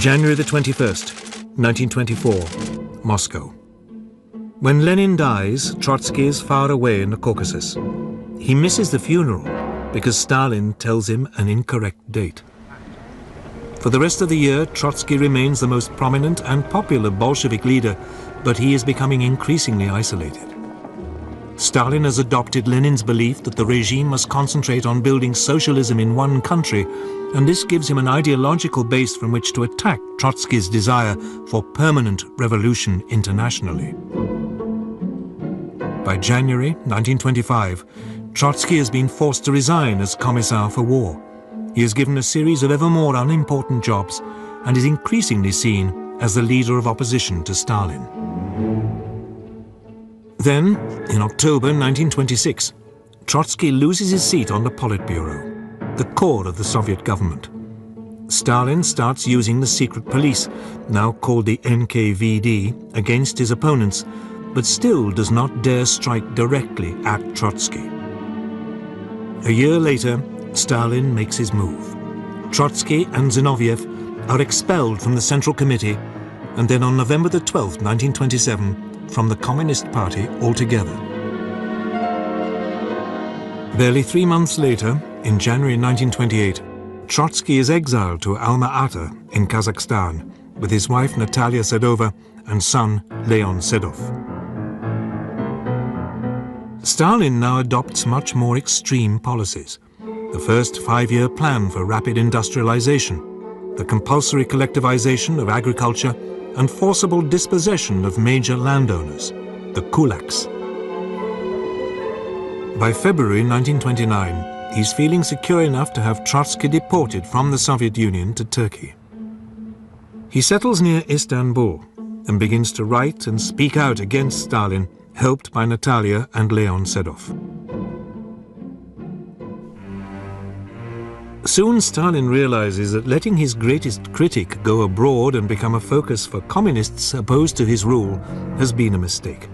January the 21st, 1924, Moscow. When Lenin dies, Trotsky is far away in the Caucasus. He misses the funeral because Stalin tells him an incorrect date. For the rest of the year, Trotsky remains the most prominent and popular Bolshevik leader, but he is becoming increasingly isolated. Stalin has adopted Lenin's belief that the regime must concentrate on building socialism in one country, and this gives him an ideological base from which to attack Trotsky's desire for permanent revolution internationally. By January 1925, Trotsky has been forced to resign as Commissar for War. He is given a series of ever more unimportant jobs and is increasingly seen as the leader of opposition to Stalin. Then, in October 1926, Trotsky loses his seat on the Politburo, the core of the Soviet government. Stalin starts using the secret police, now called the NKVD, against his opponents, but still does not dare strike directly at Trotsky. A year later, Stalin makes his move. Trotsky and Zinoviev are expelled from the Central Committee, and then on November the 12th, 1927, from the Communist Party altogether. Barely 3 months later, in January 1928, Trotsky is exiled to Alma-Ata in Kazakhstan with his wife Natalia Sedova and son Leon Sedov. Stalin now adopts much more extreme policies. The first 5-year plan for rapid industrialization, the compulsory collectivization of agriculture, and forcible dispossession of major landowners, the kulaks. By February 1929, he's feeling secure enough to have Trotsky deported from the Soviet Union to Turkey. He settles near Istanbul and begins to write and speak out against Stalin, helped by Natalia and Leon Sedov. Soon Stalin realizes that letting his greatest critic go abroad and become a focus for communists opposed to his rule has been a mistake.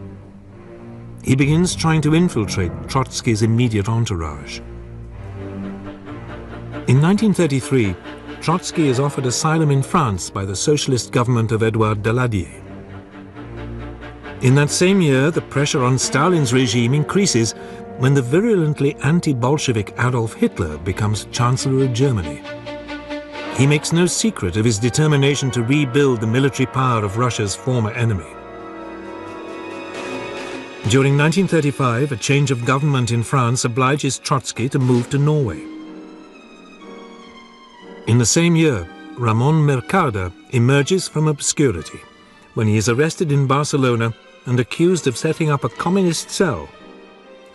He begins trying to infiltrate Trotsky's immediate entourage. In 1933, Trotsky is offered asylum in France by the socialist government of Edouard Daladier. In that same year, the pressure on Stalin's regime increases when the virulently anti-Bolshevik Adolf Hitler becomes Chancellor of Germany. He makes no secret of his determination to rebuild the military power of Russia's former enemy. During 1935, a change of government in France obliges Trotsky to move to Norway. In the same year, Ramon Mercader emerges from obscurity when he is arrested in Barcelona and accused of setting up a communist cell.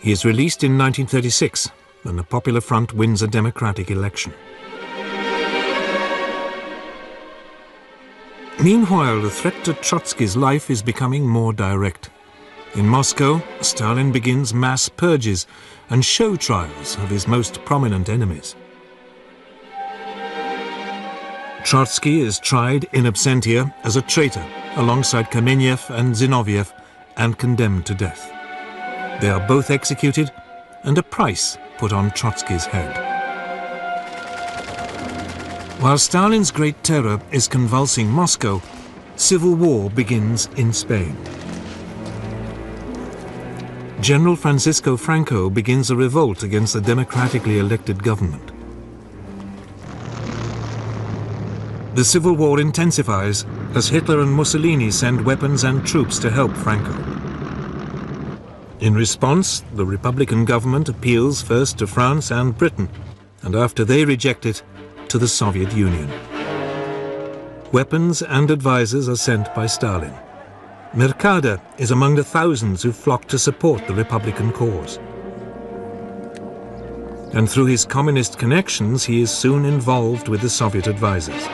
He is released in 1936 when the Popular Front wins a democratic election. Meanwhile, the threat to Trotsky's life is becoming more direct. In Moscow, Stalin begins mass purges and show trials of his most prominent enemies. Trotsky is tried in absentia as a traitor alongside Kamenev and Zinoviev and condemned to death. They are both executed and a price put on Trotsky's head. While Stalin's Great Terror is convulsing Moscow, civil war begins in Spain. General Francisco Franco begins a revolt against the democratically elected government. The civil war intensifies as Hitler and Mussolini send weapons and troops to help Franco. In response, the Republican government appeals first to France and Britain, and after they reject it, to the Soviet Union. Weapons and advisors are sent by Stalin. Mercader is among the thousands who flock to support the Republican cause. And through his communist connections, he is soon involved with the Soviet advisors.